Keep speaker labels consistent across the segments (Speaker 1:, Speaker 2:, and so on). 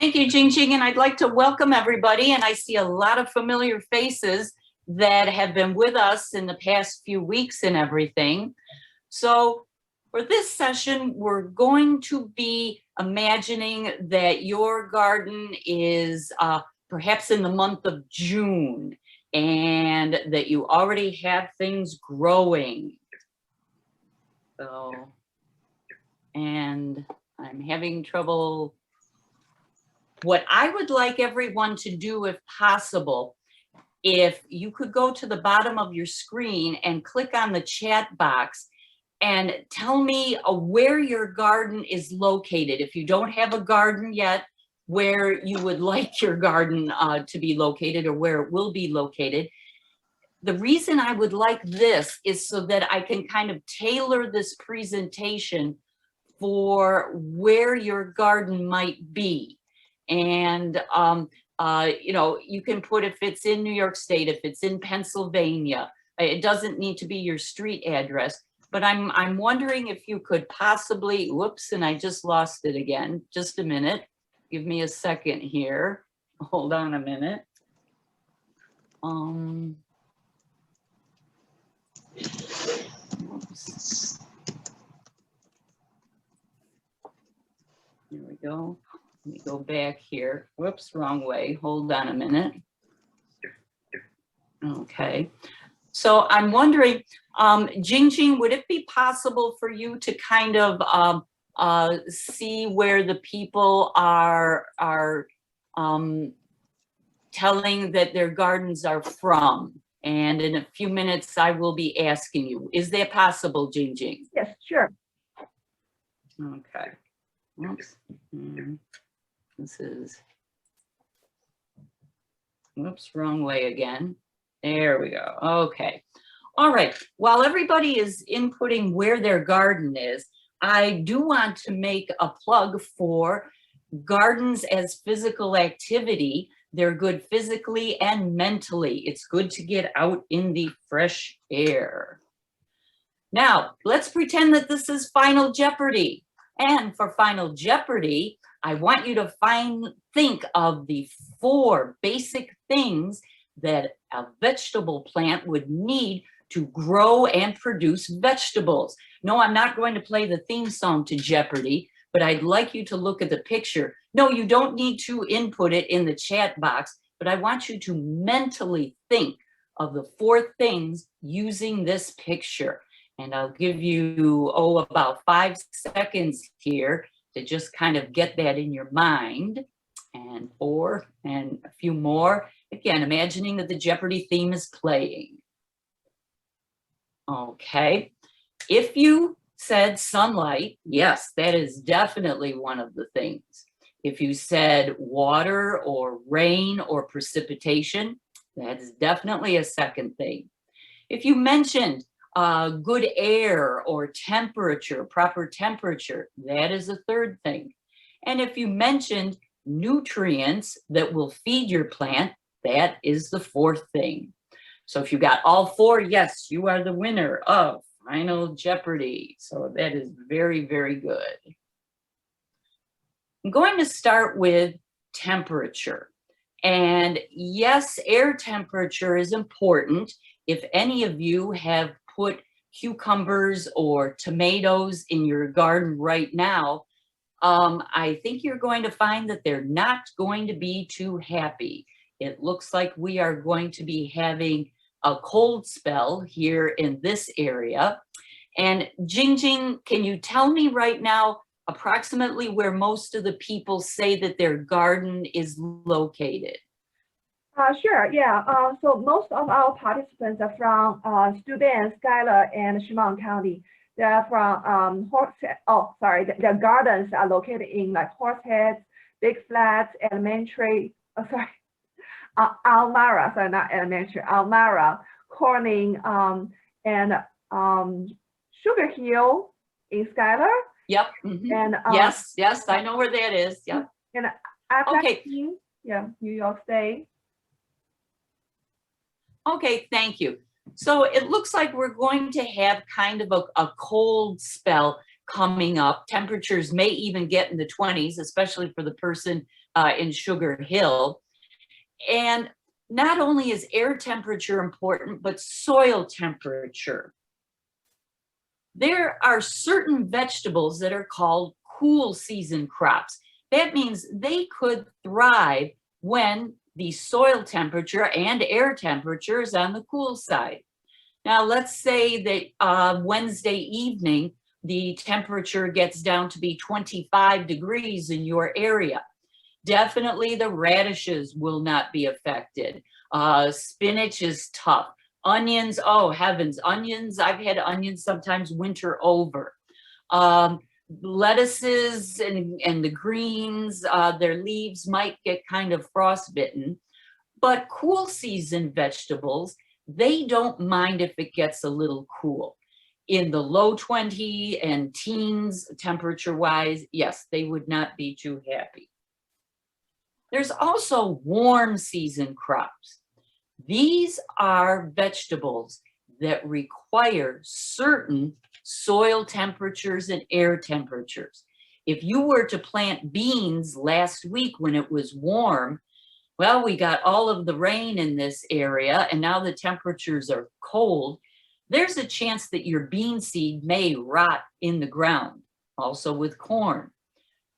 Speaker 1: Thank you, Jing Jing, and I'd like to welcome everybody, and I see a lot of familiar faces that have been with us in the past few weeks and everything. So for this session, we're going to be imagining that your garden is perhaps in the month of June, and that you already have things growing. So, and I'm having trouble. What I would like everyone to do, if possible, if you could go to the bottom of your screen and click on the chat box and tell me where your garden is located. If you don't have a garden yet, where you would like your garden to be located or where it will be located. The reason I would like this is so that I can kind of tailor this presentation for where your garden might be. And, you know, you can put if it's in New York State, if it's in Pennsylvania, it doesn't need to be your street address, but I'm wondering if you could possibly, whoops, and I just lost it again. Just a minute. Give me a second here. Hold on a minute. Oops. Here we go. Let me go back here. Whoops, wrong way. Hold on a minute. Okay. So I'm wondering, Jing Jing, would it be possible for you to kind of see where the people are telling that their gardens are from? And in a few minutes, I will be asking you. Is that possible, Jing Jing?
Speaker 2: Yes, sure.
Speaker 1: Okay. Oops. This is, whoops, wrong way again. There we go. Okay. All right. While everybody is inputting where their garden is, I do want to make a plug for gardens as physical activity. They're good physically and mentally. It's good to get out in the fresh air. Now, let's pretend that this is Final Jeopardy. And for Final Jeopardy, I want you to think of the 4 basic things that a vegetable plant would need to grow and produce vegetables. No, I'm not going to play the theme song to Jeopardy, but I'd like you to look at the picture. No, you don't need to input it in the chat box, but I want you to mentally think of the 4 things using this picture. And I'll give you, about 5 seconds here to just kind of get that in your mind. And 4 and a few more. Again, imagining that the Jeopardy theme is playing. Okay. If you said sunlight, yes, that is definitely one of the things. If you said water or rain or precipitation, that is definitely a second thing. If you mentioned good air or temperature, proper temperature, that is a third thing. And if you mentioned nutrients that will feed your plant, that is the 4th thing. So if you got all 4, yes, you are the winner of Final Jeopardy. So that is very, very good. I'm going to start with temperature. And yes, air temperature is important. If any of you have put cucumbers or tomatoes in your garden right now, I think you're going to find that they're not going to be too happy. It looks like we are going to be having a cold spell here in this area. And Jing Jing, can you tell me right now approximately where most of the people say that their garden is located?
Speaker 2: Sure, yeah. So most of our participants are from Steuben, Schuyler, and Chemung County. They are from their gardens are located in like Horseheads, Big Flats, Elementary, Almara, sorry, not Elementary, Almara, Corning, and Sugar Hill in Schuyler.
Speaker 1: Yep. And yes, I know where that is. Yep.
Speaker 2: And
Speaker 1: okay.
Speaker 2: Yeah, New York State.
Speaker 1: Okay, thank you. So it looks like we're going to have kind of a cold spell coming up. Temperatures may even get in the 20s, especially for the person in Sugar Hill. And not only is air temperature important, but soil temperature. There are certain vegetables that are called cool season crops. That means they could thrive when the soil temperature and air temperature is on the cool side. Now, let's say that Wednesday evening, the temperature gets down to be 25 degrees in your area. Definitely the radishes will not be affected. Spinach is tough. Onions, oh heavens, onions, I've had onions sometimes winter over. Lettuces and the greens, their leaves might get kind of frostbitten, but cool season vegetables, they don't mind if it gets a little cool. In the low 20 and teens temperature wise, yes, they would not be too happy. There's also warm season crops. These are vegetables that require certain soil temperatures and air temperatures. If you were to plant beans last week when it was warm, well, we got all of the rain in this area and now the temperatures are cold. There's a chance that your bean seed may rot in the ground, also with corn.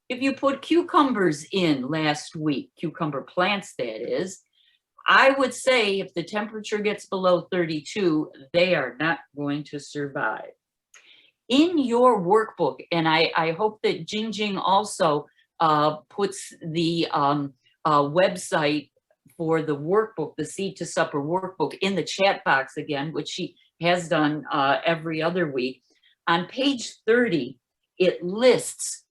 Speaker 1: If you put cucumbers in last week, cucumber plants that is, I would say if the temperature gets below 32, they are not going to survive. In your workbook, and I hope that Jingjing also puts the website for the workbook, the Seed to Supper workbook, in the chat box again, which she has done every other week. On page 30, it lists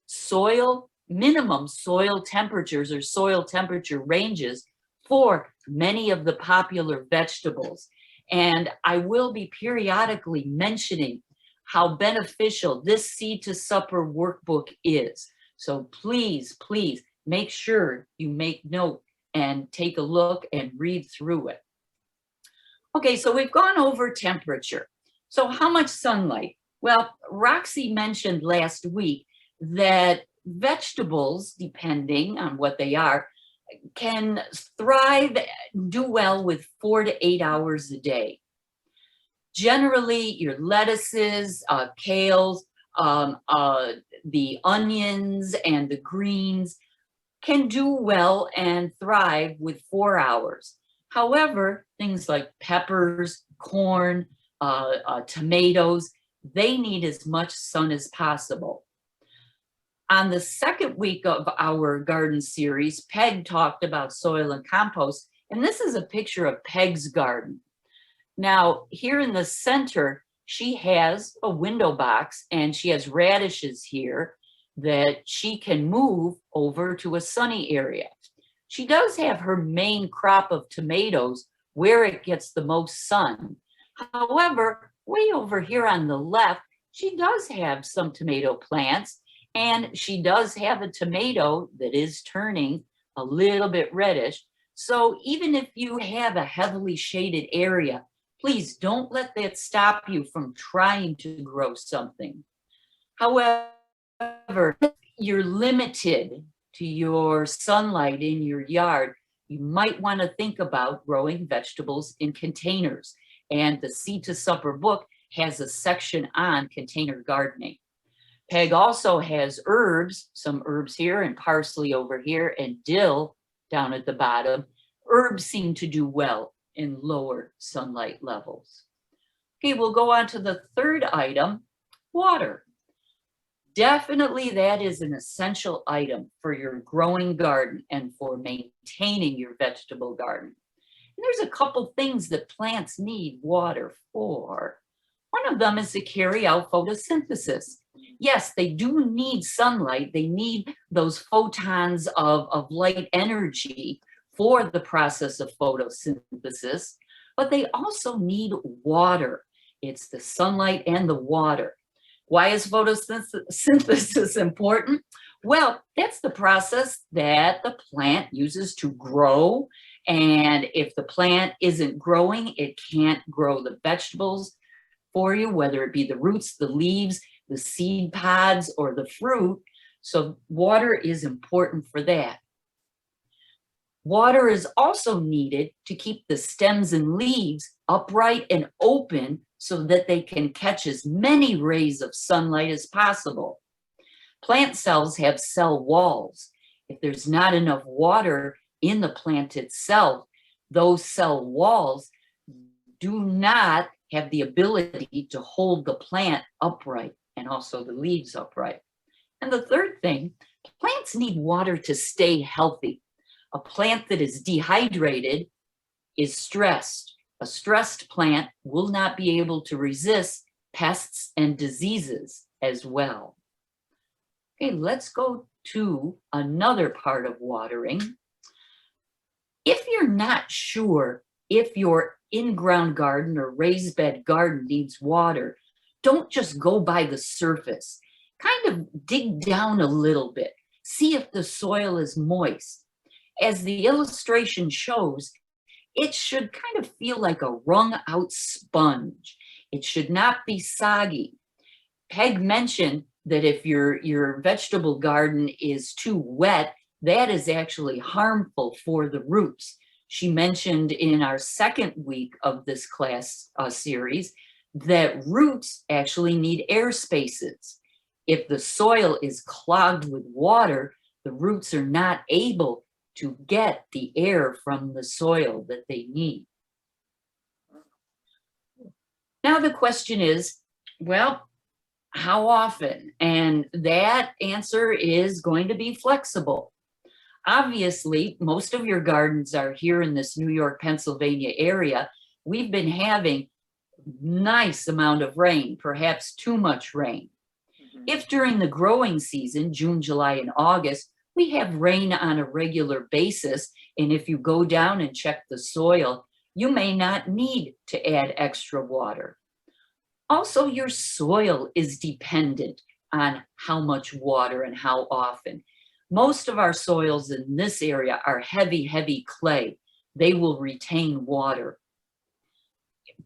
Speaker 1: minimum soil temperatures or soil temperature ranges for many of the popular vegetables. And I will be periodically mentioning how beneficial this Seed to Supper workbook is. So please, please make sure you make note and take a look and read through it. Okay, so we've gone over temperature. So how much sunlight? Well, Roxy mentioned last week that vegetables, depending on what they are, can thrive, do well with 4 to 8 hours a day. Generally, your lettuces, kales, the onions and the greens can do well and thrive with 4 hours. However, things like peppers, corn, tomatoes, they need as much sun as possible. On the second week of our garden series, Peg talked about soil and compost, and this is a picture of Peg's garden. Now, here in the center, she has a window box and she has radishes here that she can move over to a sunny area. She does have her main crop of tomatoes where it gets the most sun. However, way over here on the left, she does have some tomato plants, and she does have a tomato that is turning a little bit reddish. So even if you have a heavily shaded area, please don't let that stop you from trying to grow something. However, if you're limited to your sunlight in your yard, you might want to think about growing vegetables in containers. And the Seed to Supper book has a section on container gardening. Peg also has herbs, some herbs here and parsley over here and dill down at the bottom. Herbs seem to do well in lower sunlight levels. Okay, we'll go on to the third item, water. Definitely that is an essential item for your growing garden and for maintaining your vegetable garden. And there's a couple things that plants need water for. One of them is to carry out photosynthesis. Yes, they do need sunlight. They need those photons of light energy for the process of photosynthesis, but they also need water. It's the sunlight and the water. Why is photosynthesis important? Well, that's the process that the plant uses to grow. And if the plant isn't growing, it can't grow the vegetables for you, whether it be the roots, the leaves, the seed pods or the fruit. So water is important for that. Water is also needed to keep the stems and leaves upright and open so that they can catch as many rays of sunlight as possible. Plant cells have cell walls. If there's not enough water in the plant itself, those cell walls do not have the ability to hold the plant upright and also the leaves upright. And the third thing, plants need water to stay healthy. A plant that is dehydrated is stressed. A stressed plant will not be able to resist pests and diseases as well. Okay, let's go to another part of watering. If you're not sure if your in-ground garden or raised bed garden needs water, don't just go by the surface. Kind of dig down a little bit. See if the soil is moist. As the illustration shows, it should kind of feel like a wrung out sponge. It should not be soggy. Peg mentioned that if your vegetable garden is too wet, that is actually harmful for the roots. She mentioned in our second week of this class series that roots actually need air spaces. If the soil is clogged with water, the roots are not able to get the air from the soil that they need. Now the question is, well, how often? And that answer is going to be flexible. Obviously, most of your gardens are here in this New York, Pennsylvania area. We've been having nice amount of rain, perhaps too much rain. If during the growing season, June, July, and August, we have rain on a regular basis, and if you go down and check the soil, you may not need to add extra water. Also, your soil is dependent on how much water and how often. Most of our soils in this area are heavy, heavy clay. They will retain water.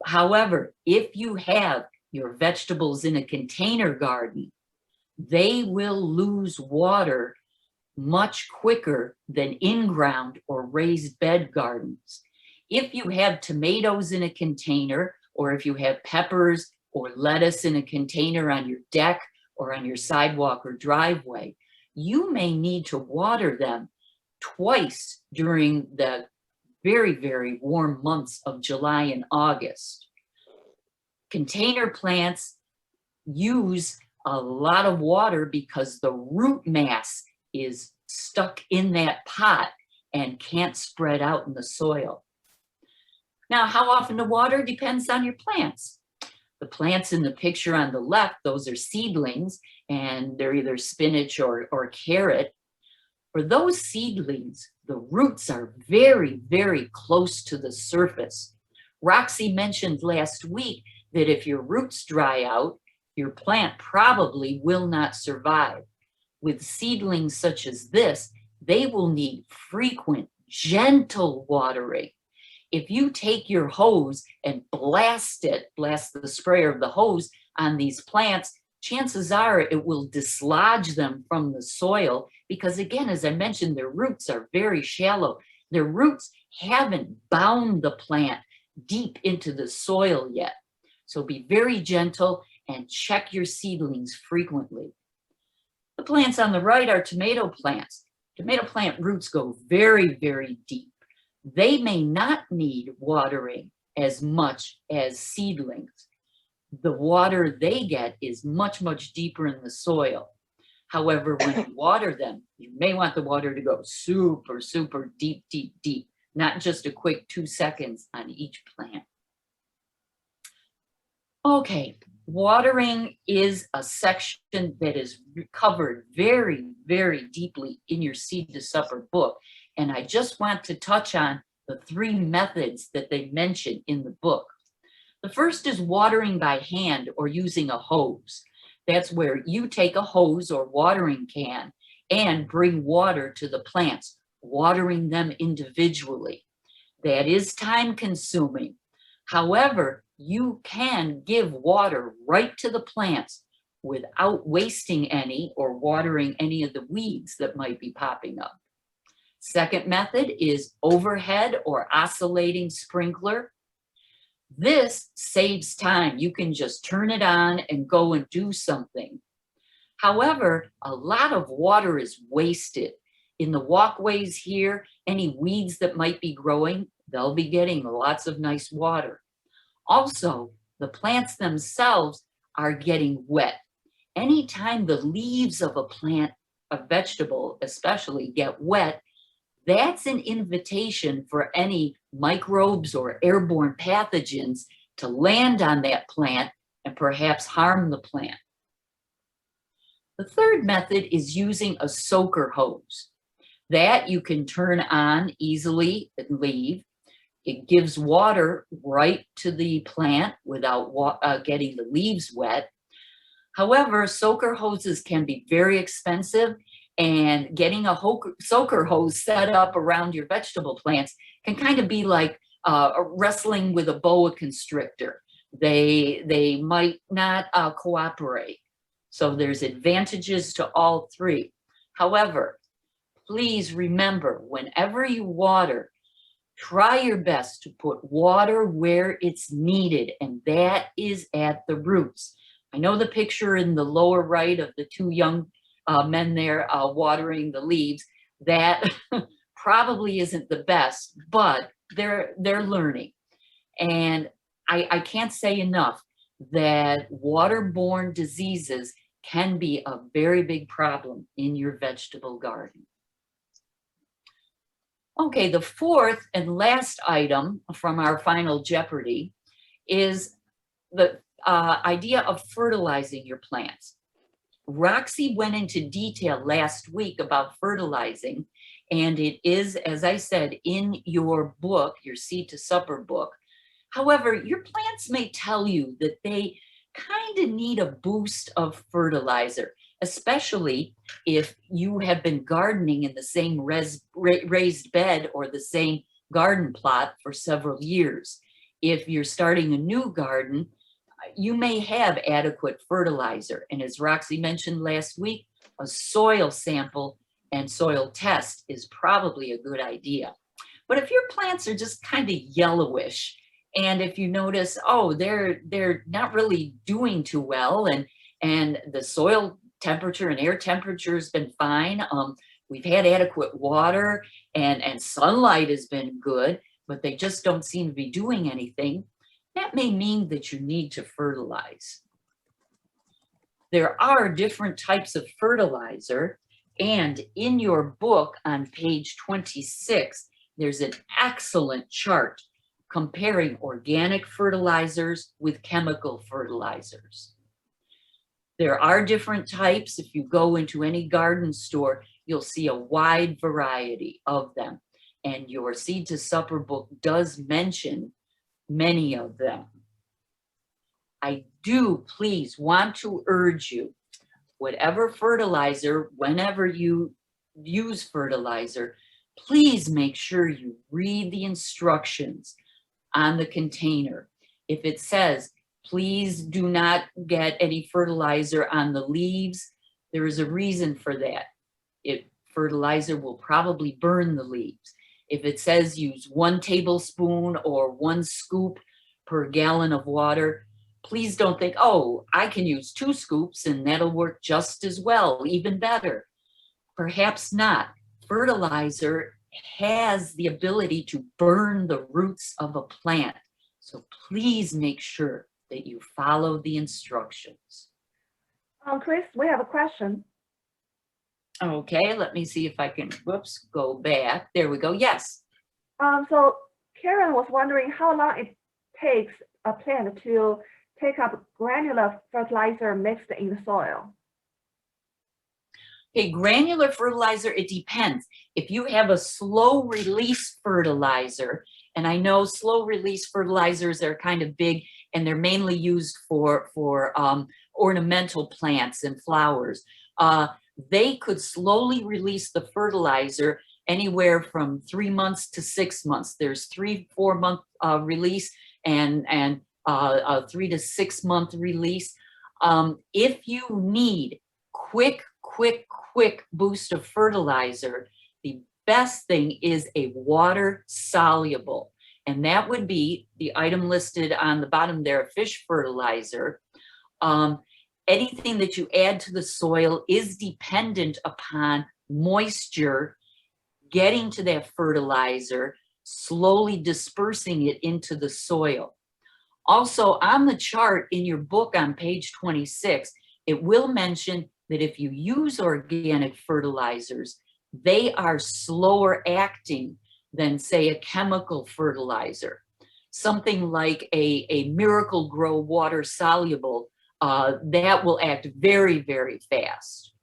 Speaker 1: However, if you have your vegetables in a container garden, they will lose water much quicker than in-ground or raised bed gardens. If you have tomatoes in a container, or if you have peppers or lettuce in a container on your deck or on your sidewalk or driveway, you may need to water them twice during the very, very warm months of July and August. Container plants use a lot of water because the root mass is stuck in that pot and can't spread out in the soil. Now, how often to water depends on your plants. The plants in the picture on the left, those are seedlings, and they're either spinach or carrot. For those seedlings, the roots are very, very close to the surface. Roxy mentioned last week that if your roots dry out, your plant probably will not survive. With seedlings such as this, they will need frequent, gentle watering. If you take your hose and blast the sprayer of the hose on these plants, chances are it will dislodge them from the soil because, again, as I mentioned, their roots are very shallow. Their roots haven't bound the plant deep into the soil yet. So be very gentle and check your seedlings frequently. The plants on the right are tomato plants. Tomato plant roots go very, very deep. They may not need watering as much as seedlings. The water they get is much, much deeper in the soil. However, when you water them, you may want the water to go super, super deep, deep, deep, not just a quick 2 seconds on each plant. Okay, watering is a section that is covered very, very deeply in your Seed to Supper book. And I just want to touch on the 3 methods that they mention in the book. The first is watering by hand or using a hose. That's where you take a hose or watering can and bring water to the plants, watering them individually. That is time consuming. However, you can give water right to the plants without wasting any or watering any of the weeds that might be popping up. Second method is overhead or oscillating sprinkler. This saves time. You can just turn it on and go and do something. However, a lot of water is wasted. In the walkways here, any weeds that might be growing, they'll be getting lots of nice water. Also, the plants themselves are getting wet. Anytime the leaves of a plant, a vegetable especially, get wet, that's an invitation for any microbes or airborne pathogens to land on that plant and perhaps harm the plant. The third method is using a soaker hose. That you can turn on easily and leave. It gives water right to the plant without getting the leaves wet. However, soaker hoses can be very expensive, and getting a soaker hose set up around your vegetable plants can kind of be like wrestling with a boa constrictor. They might not cooperate. So there's advantages to all three. However, please remember, whenever you water, try your best to put water where it's needed, and that is at the roots. I know the picture in the lower right of the two young men there watering the leaves, that probably isn't the best, but they're learning. And I can't say enough that waterborne diseases can be a very big problem in your vegetable garden. Okay, the fourth and last item from our final Jeopardy is the idea of fertilizing your plants. Roxy went into detail last week about fertilizing, and it is, as I said, in your book, your Seed to Supper book. However, your plants may tell you that they kind of need a boost of fertilizer, especially if you have been gardening in the same raised bed or the same garden plot for several years. If you're starting a new garden, you may have adequate fertilizer. And as Roxy mentioned last week, a soil sample and soil test is probably a good idea. But if your plants are just kind of yellowish, and if you notice, oh, they're not really doing too well, and the soil temperature and air temperature has been fine, we've had adequate water, and sunlight has been good, but they just don't seem to be doing anything, that may mean that you need to fertilize. There are different types of fertilizer, and in your book on page 26, there's an excellent chart comparing organic fertilizers with chemical fertilizers. There are different types. If you go into any garden store, you'll see a wide variety of them. And your Seed to Supper book does mention many of them. I do please want to urge you, whatever fertilizer, whenever you use fertilizer, please make sure you read the instructions on the container. If it says, please do not get any fertilizer on the leaves, there is a reason for that. Fertilizer will probably burn the leaves. If it says use 1 tablespoon or 1 scoop per gallon of water, please don't think, oh, I can use 2 scoops and that'll work just as well, even better. Perhaps not. Fertilizer has the ability to burn the roots of a plant. So please make sure that you follow the instructions.
Speaker 2: Chris, we have a question.
Speaker 1: Okay, let me see if I can, whoops, go back. There we go, yes.
Speaker 2: So Karen was wondering how long it takes a plant to take up granular fertilizer mixed in the soil.
Speaker 1: Okay, granular fertilizer, it depends. If you have a slow release fertilizer, and I know slow release fertilizers are kind of big and they're mainly used for ornamental plants and flowers. They could slowly release the fertilizer anywhere from 3 months to 6 months. There's 3-4 month release and a 3 to 6 month release. If you need quick boost of fertilizer, the best thing is a water soluble. And that would be the item listed on the bottom there, fish fertilizer. Anything that you add to the soil is dependent upon moisture getting to that fertilizer, slowly dispersing it into the soil. Also, on the chart in your book on page 26, it will mention that if you use organic fertilizers, they are slower acting than, say, a chemical fertilizer. Something like a Miracle-Gro water soluble, that will act very, very fast.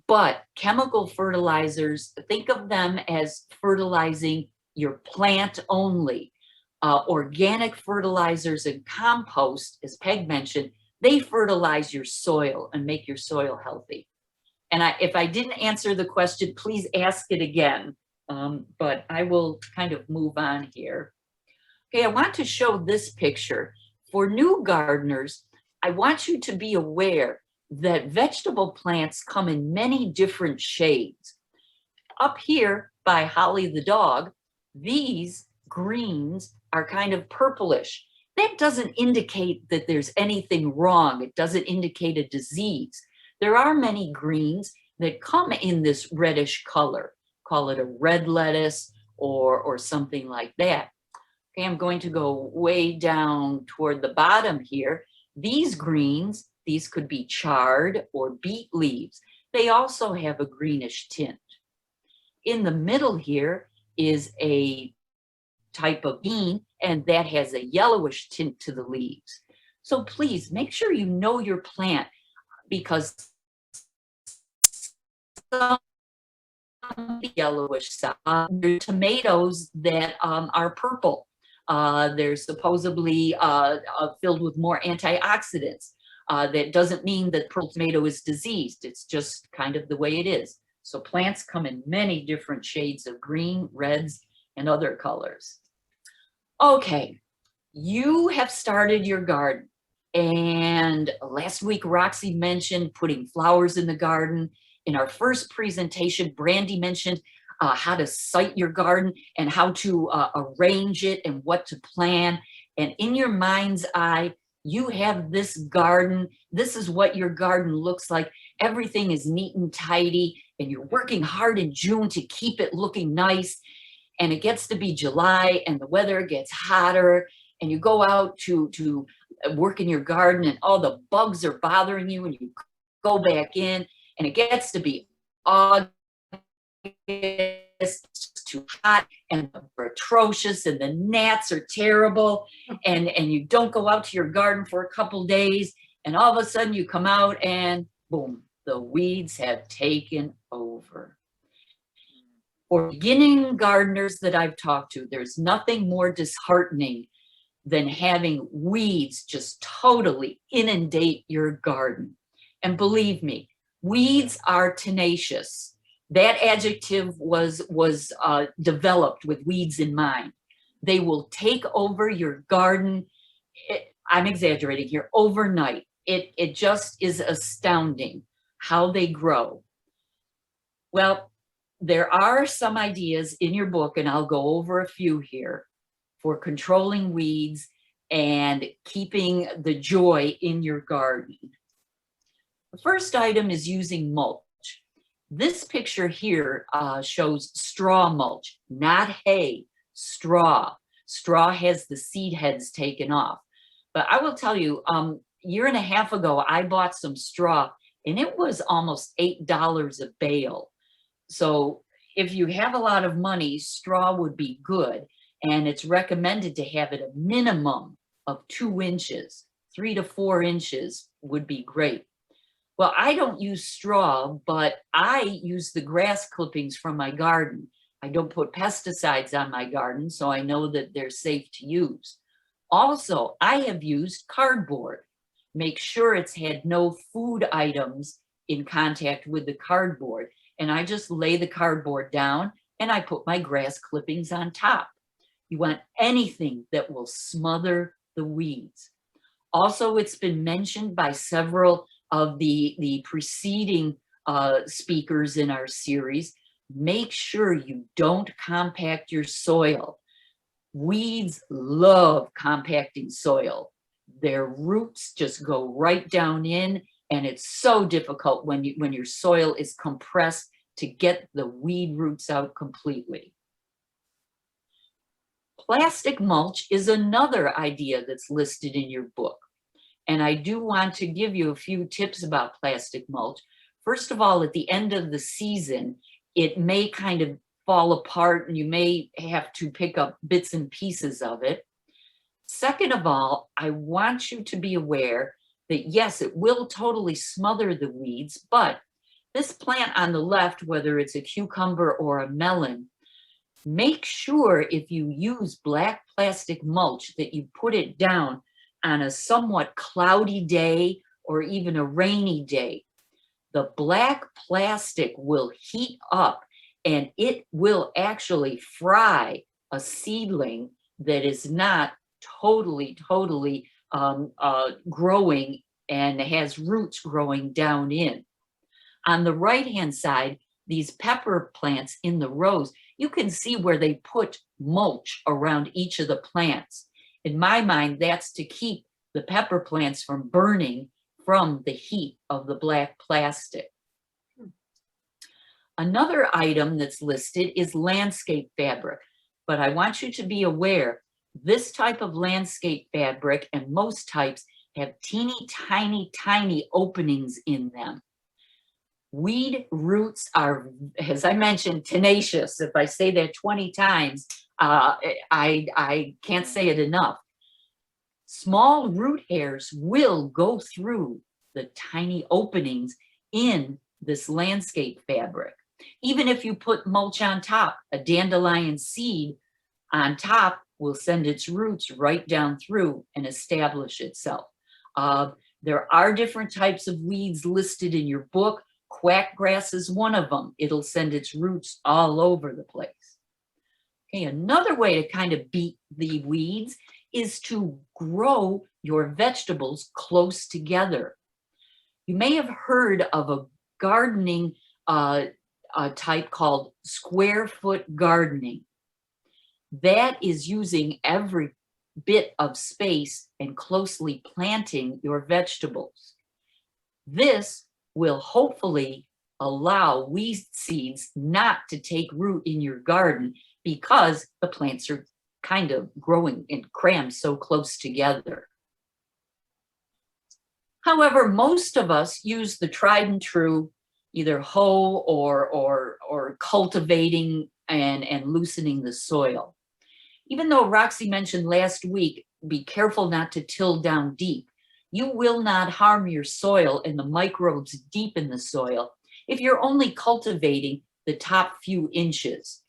Speaker 1: But chemical fertilizers, think of them as fertilizing your plant only. Organic fertilizers and compost, as Peg mentioned, they fertilize your soil and make your soil healthy. And if I didn't answer the question, please ask it again. But I will kind of move on here. Okay, I want to show this picture. For new gardeners, I want you to be aware that vegetable plants come in many different shades. Up here by Holly the dog, these greens are kind of purplish. That doesn't indicate that there's anything wrong. It doesn't indicate a disease. There are many greens that come in this reddish color. Call it a red lettuce or something like that. Okay, I'm going to go way down toward the bottom here. These greens, these could be chard or beet leaves. They also have a greenish tint. In the middle here is a type of bean, and that has a yellowish tint to the leaves. So please make sure you know your plant, because some yellowish side, there are tomatoes that are purple. They're supposedly filled with more antioxidants. That doesn't mean that purple tomato is diseased. It's just kind of the way it is. So plants come in many different shades of green, reds, and other colors. Okay, you have started your garden. And last week, Roxy mentioned putting flowers in the garden. In our first presentation, Brandy mentioned how to site your garden and how to arrange it and what to plan. And in your mind's eye, you have this garden. This is what your garden looks like. Everything is neat and tidy, and you're working hard in June to keep it looking nice. And it gets to be July and the weather gets hotter, and you go out to work in your garden and all the bugs are bothering you, and you go back in and it gets to be August, it's too hot and they're atrocious and the gnats are terrible, and you don't go out to your garden for a couple days, and all of a sudden you come out and boom, the weeds have taken over. For beginning gardeners that I've talked to, there's nothing more disheartening than having weeds just totally inundate your garden. And believe me, weeds are tenacious. That adjective was developed with weeds in mind. They will take over your garden. I'm exaggerating here, overnight. It just is astounding how they grow. Well, there are some ideas in your book, and I'll go over a few here, for controlling weeds and keeping the joy in your garden. The first item is using mulch. This picture here shows straw mulch, not hay, straw. Straw has the seed heads taken off. But I will tell you, a year and a half ago, I bought some straw, and it was almost $8 a bale. So if you have a lot of money, straw would be good. And it's recommended to have it a minimum of 2 inches. 3 to 4 inches would be great. Well, I don't use straw, but I use the grass clippings from my garden. I don't put pesticides on my garden, so I know that they're safe to use. Also, I have used cardboard. Make sure it's had no food items in contact with the cardboard. And I just lay the cardboard down and I put my grass clippings on top. You want anything that will smother the weeds. Also, it's been mentioned by several of the preceding speakers in our series. Make sure you don't compact your soil. Weeds love compacting soil. Their roots just go right down in, and it's so difficult when your soil is compressed to get the weed roots out completely. Plastic mulch is another idea that's listed in your book. And I do want to give you a few tips about plastic mulch. First of all, at the end of the season, it may kind of fall apart and you may have to pick up bits and pieces of it. Second of all, I want you to be aware that yes, it will totally smother the weeds, but this plant on the left, whether it's a cucumber or a melon, make sure if you use black plastic mulch that you put it down on a somewhat cloudy day or even a rainy day. The black plastic will heat up and it will actually fry a seedling that is not totally growing and has roots growing down in. On the right-hand side, these pepper plants in the rows, you can see where they put mulch around each of the plants. In my mind, that's to keep the pepper plants from burning from the heat of the black plastic. Another item that's listed is landscape fabric, but I want you to be aware, this type of landscape fabric and most types have teeny tiny openings in them. Weed roots are, as I mentioned, tenacious. If I say that 20 times, I can't say it enough. Small root hairs will go through the tiny openings in this landscape fabric. Even if you put mulch on top, a dandelion seed on top will send its roots right down through and establish itself. There are different types of weeds listed in your book. Quackgrass is one of them. It'll send its roots all over the place. Okay, another way to kind of beat the weeds is to grow your vegetables close together. You may have heard of a gardening type called square foot gardening. That is using every bit of space and closely planting your vegetables. This will hopefully allow weed seeds not to take root in your garden because the plants are kind of growing and crammed so close together. However, most of us use the tried and true, either hoe or cultivating and loosening the soil. Even though Roxy mentioned last week, be careful not to till down deep. You will not harm your soil and the microbes deep in the soil if you're only cultivating the top few inches.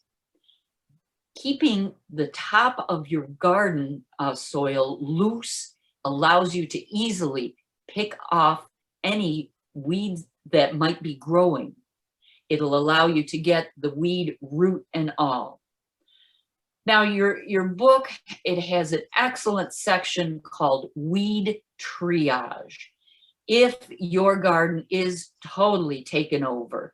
Speaker 1: Keeping the top of your garden soil loose allows you to easily pick off any weeds that might be growing. It'll allow you to get the weed root and all. Now, your book, it has an excellent section called Weed Triage. If your garden is totally taken over,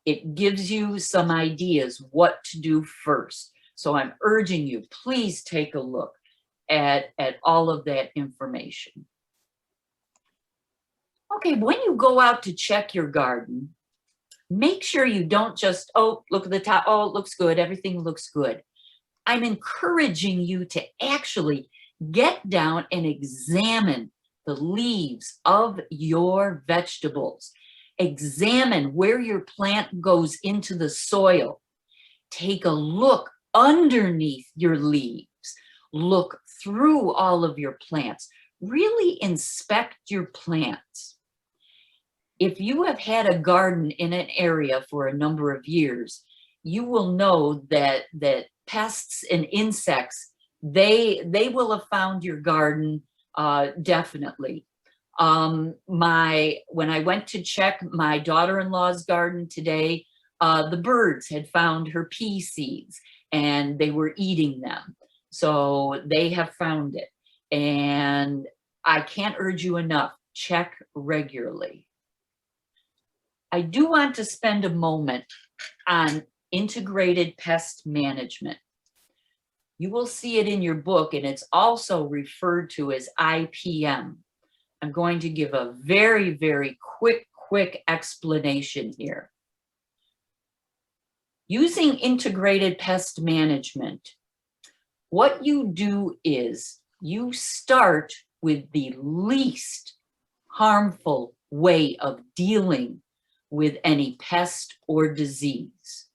Speaker 1: it gives you some ideas what to do first. So I'm urging you, please take a look at all of that information. Okay, when you go out to check your garden, make sure you don't just, oh, look at the top, oh, it looks good, everything looks good. I'm encouraging you to actually get down and examine the leaves of your vegetables. Examine where your plant goes into the soil. Take a look underneath your leaves. Look through all of your plants. Really inspect your plants. If you have had a garden in an area for a number of years, you will know that pests and insects, they will have found your garden definitely. When I went to check my daughter-in-law's garden today, the birds had found her pea seeds and they were eating them. So they have found it. And I can't urge you enough, check regularly. I do want to spend a moment on integrated pest management. You will see it in your book, and it's also referred to as IPM. I'm going to give a very, very quick explanation here. Using integrated pest management, what you do is you start with the least harmful way of dealing with any pest or disease.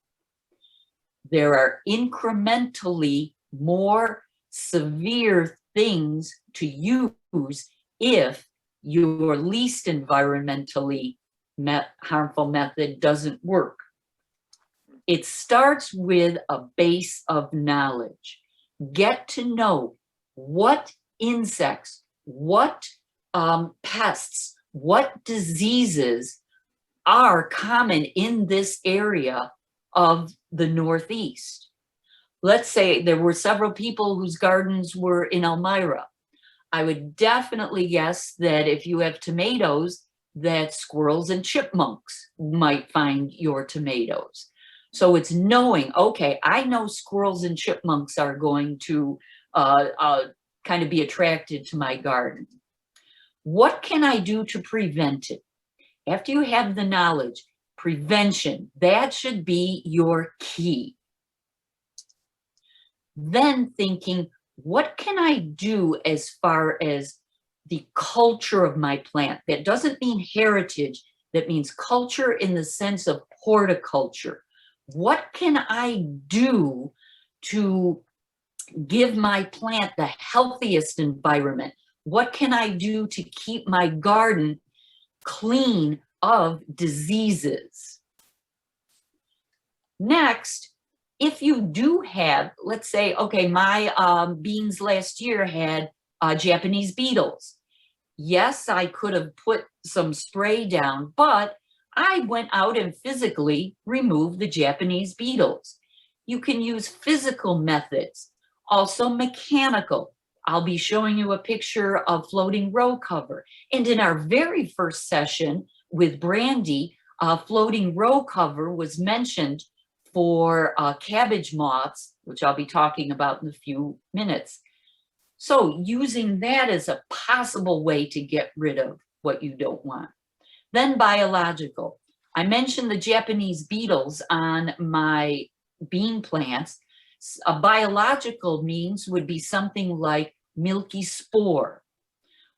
Speaker 1: There are incrementally more severe things to use if your least environmentally harmful method doesn't work. It starts with a base of knowledge. Get to know what insects, what pests, what diseases are common in this area of the Northeast. Let's say there were several people whose gardens were in Elmira. I would definitely guess that if you have tomatoes, that squirrels and chipmunks might find your tomatoes. So it's knowing, okay, I know squirrels and chipmunks are going to kind of be attracted to my garden. What can I do to prevent it? After you have the knowledge, prevention, that should be your key. Then thinking, what can I do as far as the culture of my plant? That doesn't mean heritage, that means culture in the sense of horticulture. What can I do to give my plant the healthiest environment? What can I do to keep my garden clean of diseases? Next, if you do have, let's say, okay, my beans last year had Japanese beetles. Yes, I could have put some spray down, but I went out and physically removed the Japanese beetles. You can use physical methods, also mechanical. I'll be showing you a picture of floating row cover. And in our very first session with Brandy, floating row cover was mentioned for cabbage moths, which I'll be talking about in a few minutes. So using that as a possible way to get rid of what you don't want. Then biological. I mentioned the Japanese beetles on my bean plants. A biological means would be something like milky spore.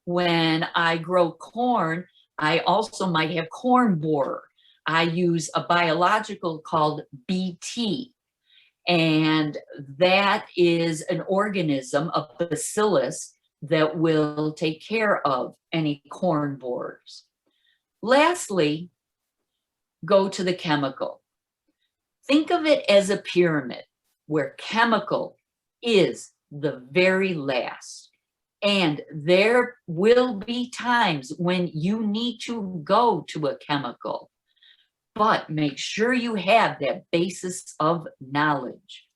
Speaker 1: When I grow corn, I also might have corn borer. I use a biological called BT. And that is an organism, a bacillus, that will take care of any corn borers. Lastly, go to the chemical. Think of it as a pyramid where chemical is the very last. And there will be times when you need to go to a chemical, but make sure you have that basis of knowledge.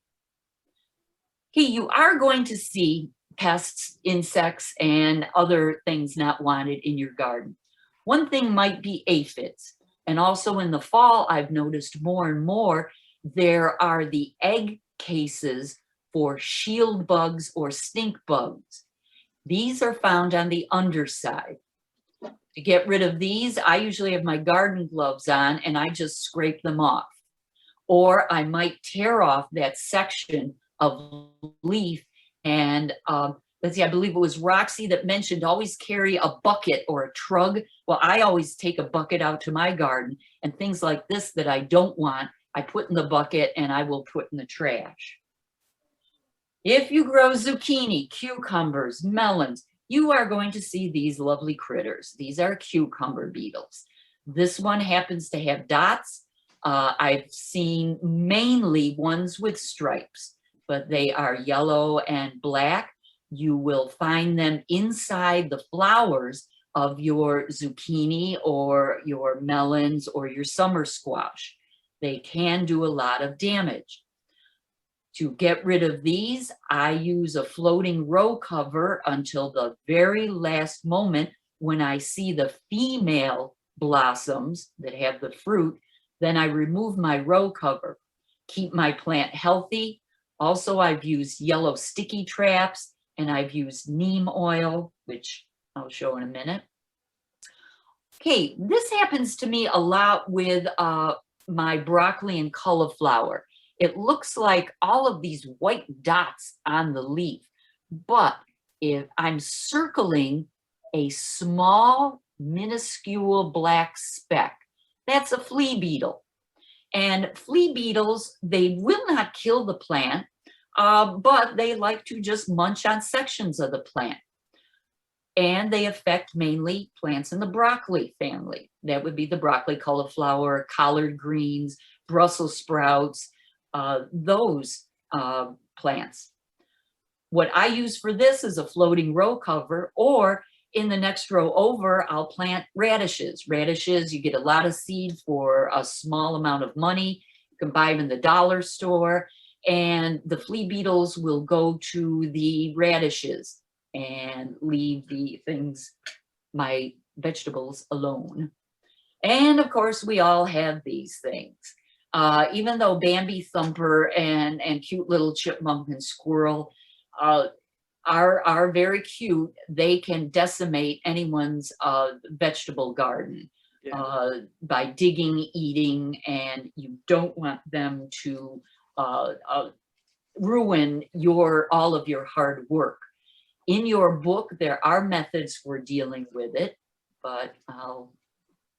Speaker 1: Okay, you are going to see pests, insects, and other things not wanted in your garden. One thing might be aphids. And also in the fall, I've noticed more and more, there are the egg cases for shield bugs or stink bugs. These are found on the underside. To get rid of these, I usually have my garden gloves on and I just scrape them off. Or I might tear off that section of leaf and let's see, I believe it was Roxy that mentioned always carry a bucket or a trug. Well, I always take a bucket out to my garden, and things like this that I don't want, I put in the bucket and I will put in the trash. If you grow zucchini, cucumbers, melons, you are going to see these lovely critters. These are cucumber beetles. This one happens to have dots. I've seen mainly ones with stripes, but they are yellow and black. You will find them inside the flowers of your zucchini or your melons or your summer squash. They can do a lot of damage. To get rid of these, I use a floating row cover until the very last moment when I see the female blossoms that have the fruit. Then I remove my row cover, keep my plant healthy. Also, I've used yellow sticky traps, and I've used neem oil, which I'll show in a minute. Okay, this happens to me a lot with my broccoli and cauliflower. It looks like all of these white dots on the leaf, but if I'm circling a small, minuscule black speck, that's a flea beetle. And flea beetles, they will not kill the plant, but they like to just munch on sections of the plant. And they affect mainly plants in the broccoli family. That would be the broccoli, cauliflower, collard greens, Brussels sprouts, those plants. What I use for this is a floating row cover, or in the next row over, I'll plant radishes. Radishes, you get a lot of seed for a small amount of money. You can buy them in the dollar store, and the flea beetles will go to the radishes and leave the things, my vegetables, alone. And of course, we all have these things. Even though Bambi Thumper and cute little chipmunk and squirrel are very cute, they can decimate anyone's vegetable garden by digging, eating, and you don't want them to ruin all of your hard work. In your book, there are methods for dealing with it, but I'll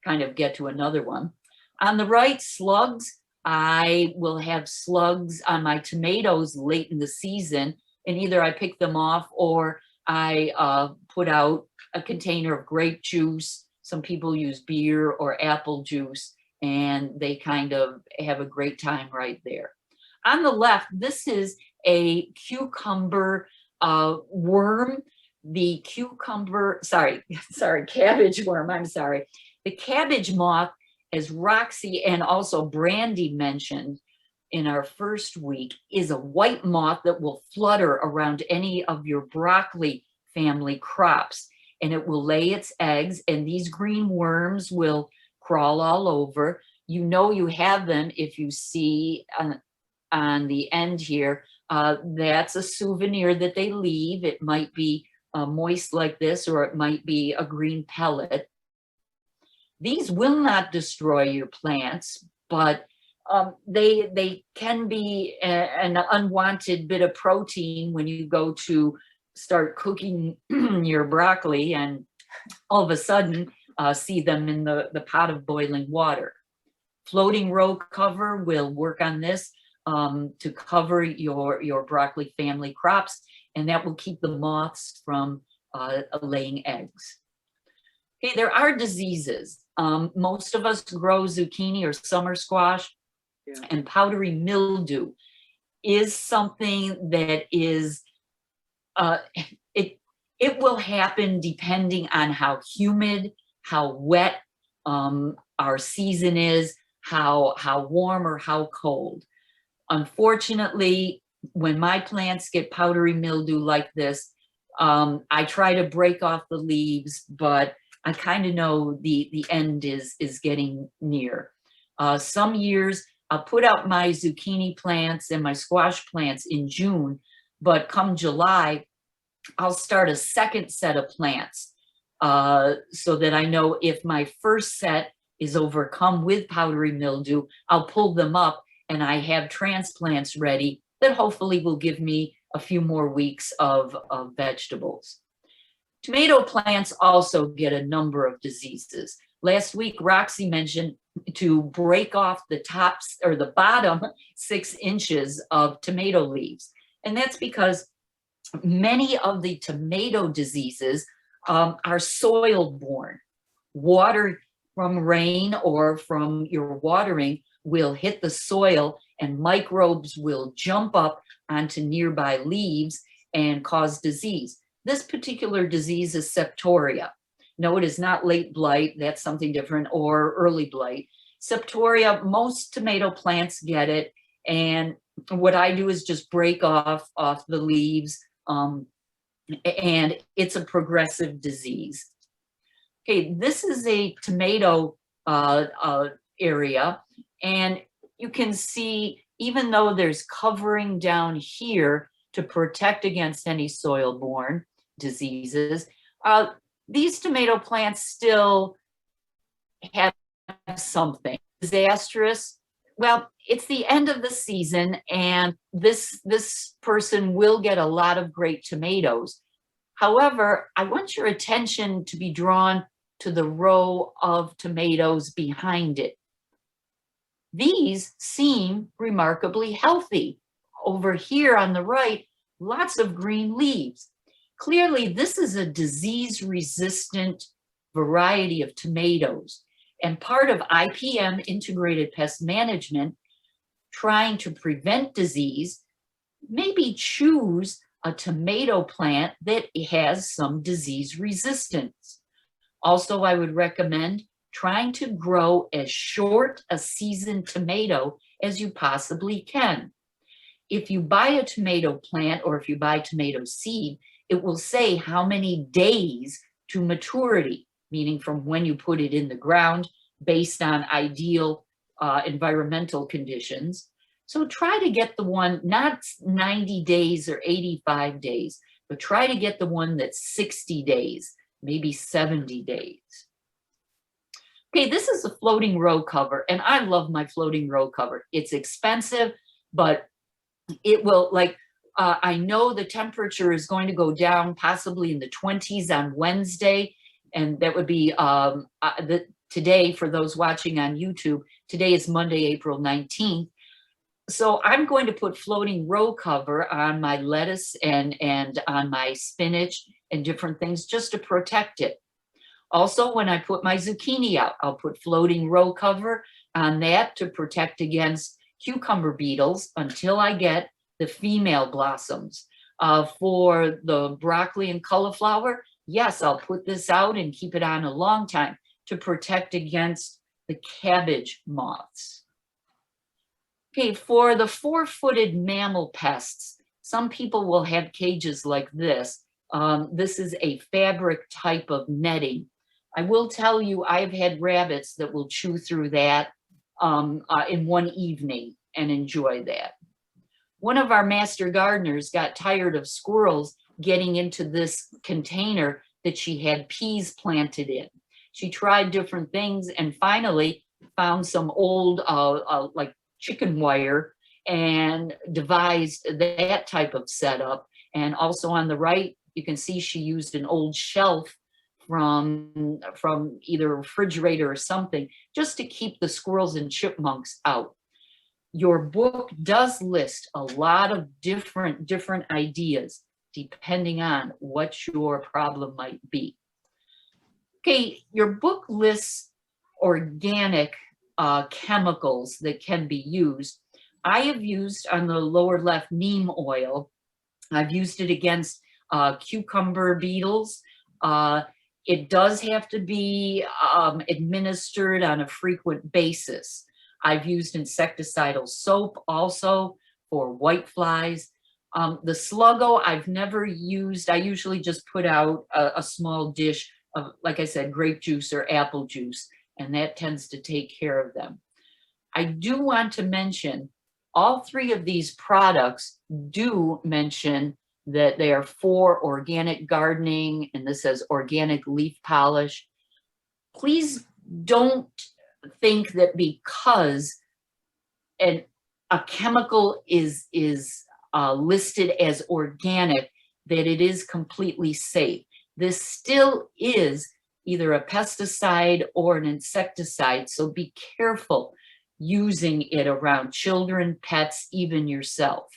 Speaker 1: kind of get to another one. On the right, slugs. I will have slugs on my tomatoes late in the season, and either I pick them off or I put out a container of grape juice. Some people use beer or apple juice, and they kind of have a great time right there. On the left, this is a cucumber worm. The cabbage worm, I'm sorry. The cabbage moth, as Roxy and also Brandy mentioned in our first week, is a white moth that will flutter around any of your broccoli family crops, and it will lay its eggs, and these green worms will crawl all over. You know you have them if you see on the end here. That's a souvenir that they leave. It might be moist like this, or it might be a green pellet. These will not destroy your plants, but they can be an unwanted bit of protein when you go to start cooking your broccoli and all of a sudden see them in the pot of boiling water. Floating row cover will work on this to cover your broccoli family crops, and that will keep the moths from laying eggs. Okay, there are diseases. Most of us grow zucchini or summer squash, and powdery mildew is something that is, it will happen depending on how humid, how wet our season is, how warm or how cold. Unfortunately, when my plants get powdery mildew like this, I try to break off the leaves, but I kind of know the end is getting near. Some years I'll put out my zucchini plants and my squash plants in June, but come July, I'll start a second set of plants so that I know if my first set is overcome with powdery mildew, I'll pull them up and I have transplants ready that hopefully will give me a few more weeks of vegetables. Tomato plants also get a number of diseases. Last week, Roxy mentioned to break off the tops or the bottom 6 inches of tomato leaves. And that's because many of the tomato diseases are soil borne. Water from rain or from your watering will hit the soil, and microbes will jump up onto nearby leaves and cause disease. This particular disease is Septoria. No, it is not late blight, that's something different, or early blight. Septoria, most tomato plants get it, and what I do is just break off the leaves, and it's a progressive disease. Okay, this is a tomato area, and you can see, even though there's covering down here to protect against any soil-borne diseases, these tomato plants still have something disastrous. Well, it's the end of the season, and this person will get a lot of great tomatoes. However, I want your attention to be drawn to the row of tomatoes behind it. These seem remarkably healthy. Over here on the right, lots of green leaves. Clearly, this is a disease-resistant variety of tomatoes, and part of IPM, Integrated Pest Management, trying to prevent disease, maybe choose a tomato plant that has some disease resistance. Also, I would recommend trying to grow as short a season tomato as you possibly can. If you buy a tomato plant, or if you buy tomato seed, it will say how many days to maturity, meaning from when you put it in the ground based on ideal environmental conditions. So try to get the one, not 90 days or 85 days, but try to get the one that's 60 days, maybe 70 days. Okay, this is a floating row cover, and I love my floating row cover. It's expensive, but it will, like, I know the temperature is going to go down possibly in the 20s on Wednesday, and that would be today for those watching on YouTube. Today is Monday, April 19th. So I'm going to put floating row cover on my lettuce and on my spinach and different things just to protect it. Also, when I put my zucchini out, I'll put floating row cover on that to protect against cucumber beetles until I get the female blossoms. For the broccoli and cauliflower, yes, I'll put this out and keep it on a long time to protect against the cabbage moths. Okay, for the four-footed mammal pests, some people will have cages like this. This is a fabric type of netting. I will tell you, I've had rabbits that will chew through that in one evening and enjoy that. One of our master gardeners got tired of squirrels getting into this container that she had peas planted in. She tried different things and finally found some old like chicken wire and devised that type of setup. And also on the right, you can see she used an old shelf from either a refrigerator or something just to keep the squirrels and chipmunks out. Your book does list a lot of different ideas depending on what your problem might be. Okay, your book lists organic chemicals that can be used. I have used on the lower left neem oil. I've used it against cucumber beetles. It does have to be administered on a frequent basis. I've used insecticidal soap also for whiteflies. The Sluggo I've never used. I usually just put out a small dish of, like I said, grape juice or apple juice, and that tends to take care of them. I do want to mention all three of these products do mention that they are for organic gardening, and this says organic leaf polish. Please don't think that because a chemical is listed as organic that it is completely safe. This still is either a pesticide or an insecticide, so be careful using it around children, pets, even yourself.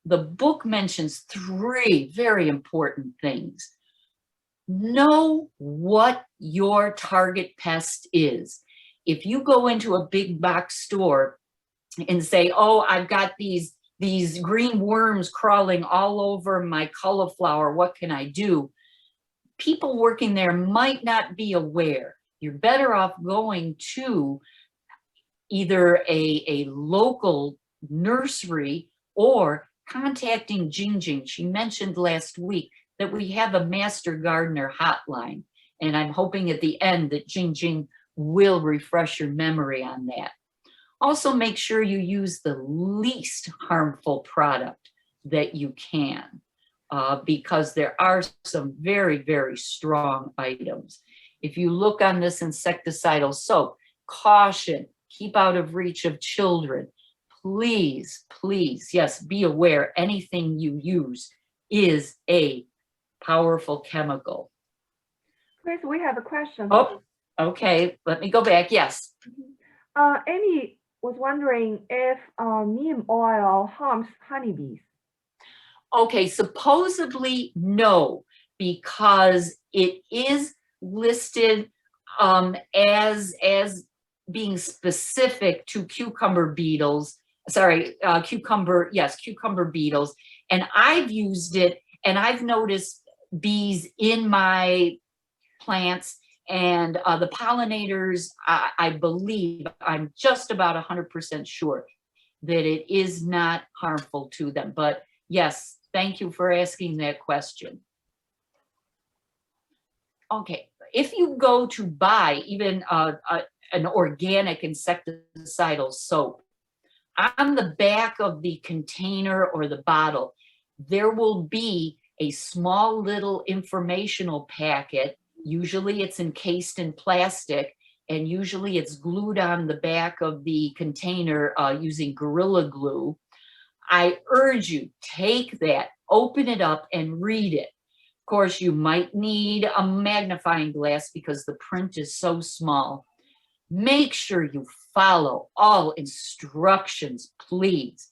Speaker 1: The book mentions three very important things. Know what your target pest is. If you go into a big box store and say, oh, I've got these green worms crawling all over my cauliflower, what can I do? People working there might not be aware. You're better off going to either a local nursery or contacting Jing. She mentioned last week that we have a Master Gardener hotline, and I'm hoping at the end that Jing will refresh your memory on that. Also, make sure you use the least harmful product that you can, because there are some very, very strong items. If you look on this insecticidal soap, caution, keep out of reach of children. Please, please, yes, be aware anything you use is a powerful chemical.
Speaker 2: Chris, we have a question.
Speaker 1: Oh, okay, let me go back, yes.
Speaker 2: Amy was wondering if neem oil harms honeybees.
Speaker 1: Okay, supposedly no, because it is listed as being specific to cucumber beetles. Sorry, cucumber beetles. And I've used it, and I've noticed bees in my plants, and the pollinators, I believe, I'm just about 100% sure that it is not harmful to them. But yes, thank you for asking that question. Okay, if you go to buy even an organic insecticidal soap, on the back of the container or the bottle, there will be a small little informational packet. Usually it's encased in plastic, and usually it's glued on the back of the container using Gorilla Glue. I urge you, take that, open it up and read it. Of course, you might need a magnifying glass because the print is so small. Make sure you follow all instructions, please.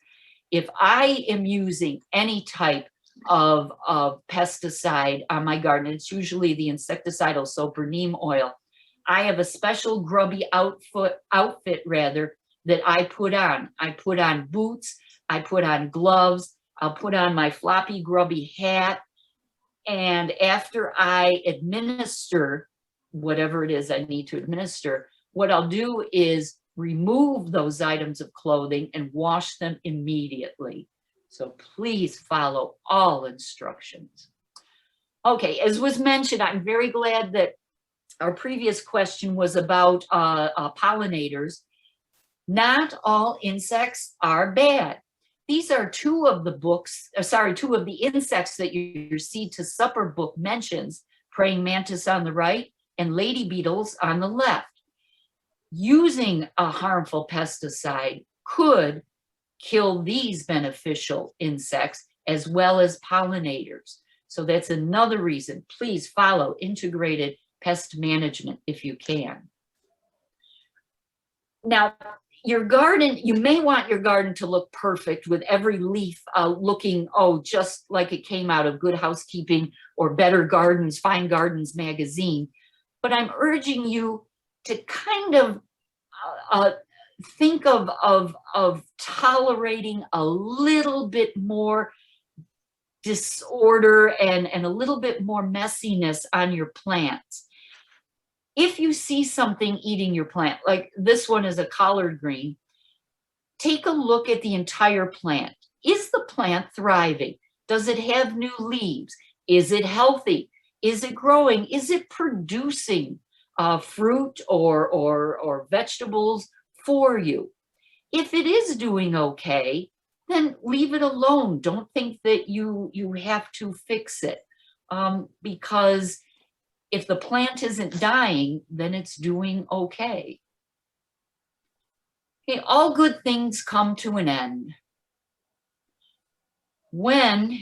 Speaker 1: If I am using any type of pesticide on my garden, it's usually the insecticidal soap or neem oil. I have a special grubby outfit that I put on. I put on boots, I put on gloves, I'll put on my floppy grubby hat, and after I administer whatever it is I need to administer, what I'll do is remove those items of clothing and wash them immediately. So please follow all instructions. Okay, as was mentioned, I'm very glad that our previous question was about pollinators. Not all insects are bad. These are two of the insects that your Seed to Supper book mentions, praying mantis on the right and lady beetles on the left. Using a harmful pesticide could kill these beneficial insects as well as pollinators. So that's another reason. Please follow integrated pest management if you can. Now, your garden, you may want your garden to look perfect with every leaf looking, just like it came out of Good Housekeeping or Better Gardens, Fine Gardens magazine. But I'm urging you to kind of think of tolerating a little bit more disorder and a little bit more messiness on your plants. If you see something eating your plant, like this one is a collard green, take a look at the entire plant. Is the plant thriving? Does it have new leaves? Is it healthy? Is it growing? Is it producing fruit or vegetables for you? If it is doing okay, then leave it alone. Don't think that you have to fix it, because if the plant isn't dying, then it's doing okay. Okay, all good things come to an end. Whenever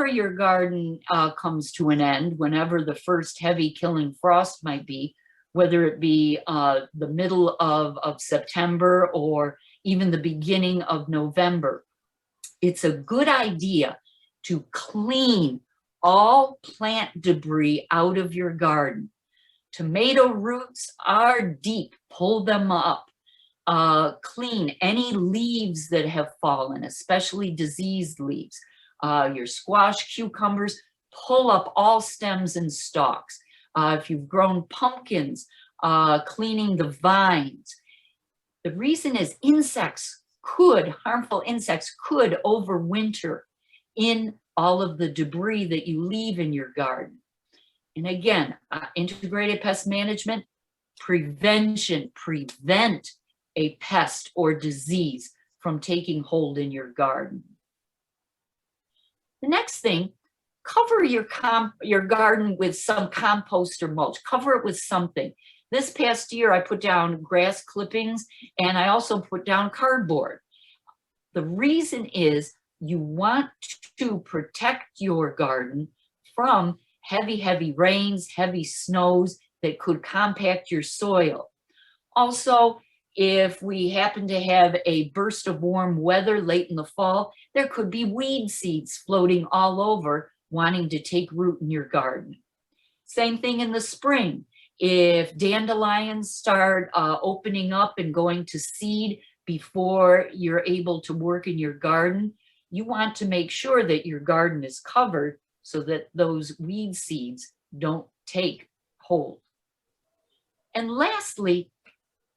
Speaker 1: your garden comes to an end, whenever the first heavy killing frost might be, whether it be the middle of September or even the beginning of November, it's a good idea to clean all plant debris out of your garden. Tomato roots are deep, pull them up. Clean any leaves that have fallen, especially diseased leaves. Your squash, cucumbers, pull up all stems and stalks. If you've grown pumpkins, cleaning the vines. The reason is insects harmful insects could overwinter in all of the debris that you leave in your garden. And again, integrated pest management, prevention, prevent a pest or disease from taking hold in your garden. The next thing, cover your garden with some compost or mulch. Cover it with something. This past year, I put down grass clippings and I also put down cardboard. The reason is you want to protect your garden from heavy rains, heavy snows that could compact your soil. Also, if we happen to have a burst of warm weather late in the fall, there could be weed seeds floating all over wanting to take root in your garden. Same thing in the spring. If dandelions start opening up and going to seed before you're able to work in your garden, you want to make sure that your garden is covered so that those weed seeds don't take hold. And lastly,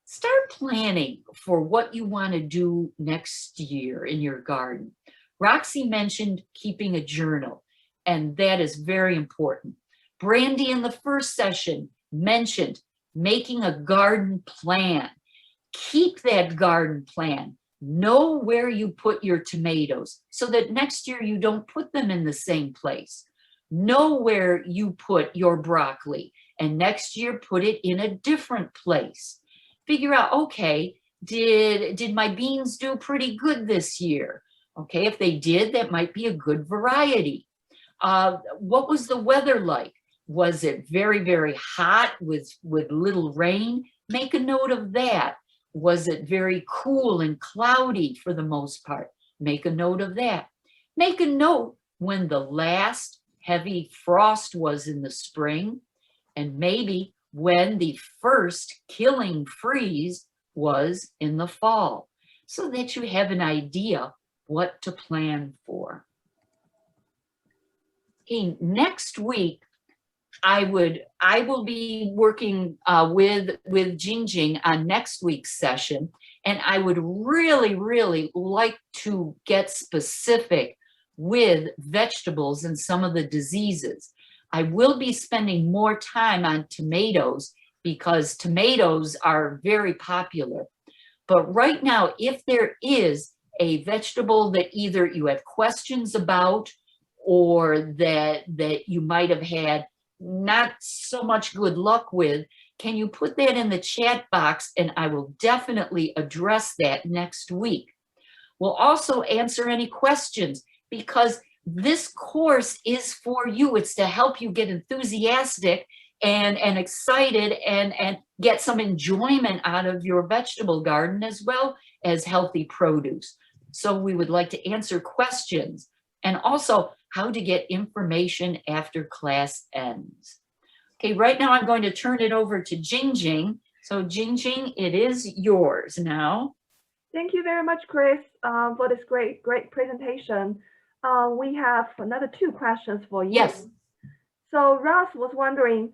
Speaker 1: start planning for what you want to do next year in your garden. Roxy mentioned keeping a journal, and that is very important. Brandy in the first session mentioned making a garden plan. Keep that garden plan. Know where you put your tomatoes so that next year you don't put them in the same place. Know where you put your broccoli and next year put it in a different place. Figure out, okay, did my beans do pretty good this year? Okay, if they did, that might be a good variety. What was the weather like? Was it very hot with little rain? Make a note of that. Was it very cool and cloudy for the most part? Make a note of that. Make a note when the last heavy frost was in the spring, and maybe when the first killing freeze was in the fall, so that you have an idea what to plan for. Okay, next week, I will be working with Jingjing on next week's session, and I would really like to get specific with vegetables and some of the diseases. I will be spending more time on tomatoes because tomatoes are very popular. But right now, if there is a vegetable that either you have questions about or that you might have had not so much good luck with, can you put that in the chat box, and I will definitely address that next week. We'll also answer any questions because this course is for you. It's to help you get enthusiastic and excited and get some enjoyment out of your vegetable garden as well as healthy produce. So we would like to answer questions and also how to get information after class ends. Okay, right now I'm going to turn it over to Jingjing. So Jingjing, it is yours now.
Speaker 2: Thank you very much, Chris, for this great presentation. We have another 2 questions for you.
Speaker 1: Yes.
Speaker 2: So Ross was wondering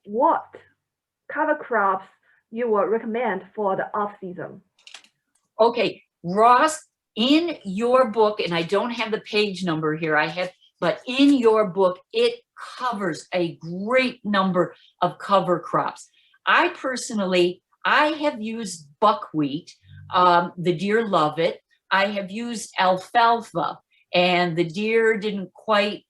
Speaker 2: what cover crops you would recommend for the off-season.
Speaker 1: Okay, Ross, in your book, and I don't have the page number here, but in your book, it covers a great number of cover crops. I personally have used buckwheat. The deer love it. I have used alfalfa, and the deer didn't quite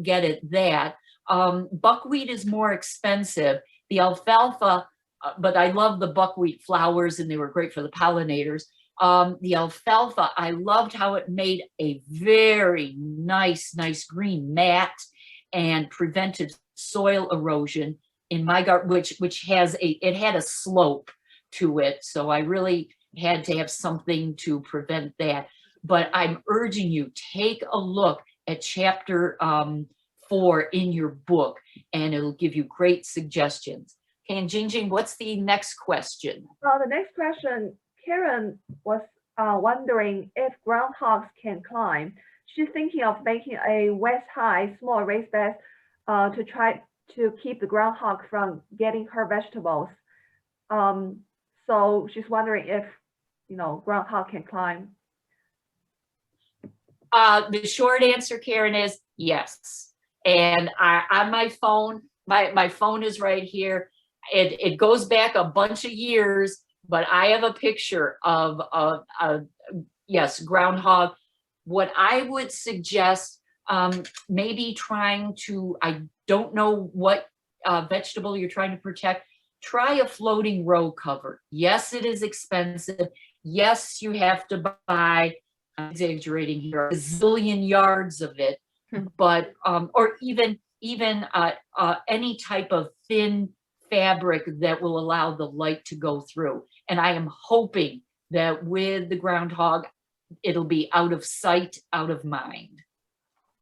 Speaker 1: get it that. Buckwheat is more expensive. The alfalfa, but I love the buckwheat flowers, and they were great for the pollinators. The alfalfa, I loved how it made a very nice green mat and prevented soil erosion in my garden, which had a slope to it. So I really had to have something to prevent that. But I'm urging you, take a look at chapter 4 in your book, and it'll give you great suggestions. Okay, and Jingjing, what's the next question?
Speaker 2: The next question, Karen was wondering if groundhogs can climb. She's thinking of making a waist-high small raised bed to try to keep the groundhog from getting her vegetables. So she's wondering if groundhog can climb?
Speaker 1: The short answer, Karen, is yes. And on my phone, my phone is right here. It goes back a bunch of years, but I have a picture of yes, groundhog. What I would suggest, maybe trying to, I don't know what vegetable you're trying to protect, try a floating row cover. Yes, it is expensive. Yes, you have to buy, I'm exaggerating here, a zillion yards of it, but or even any type of thin fabric that will allow the light to go through. And I am hoping that with the groundhog, it'll be out of sight, out of mind.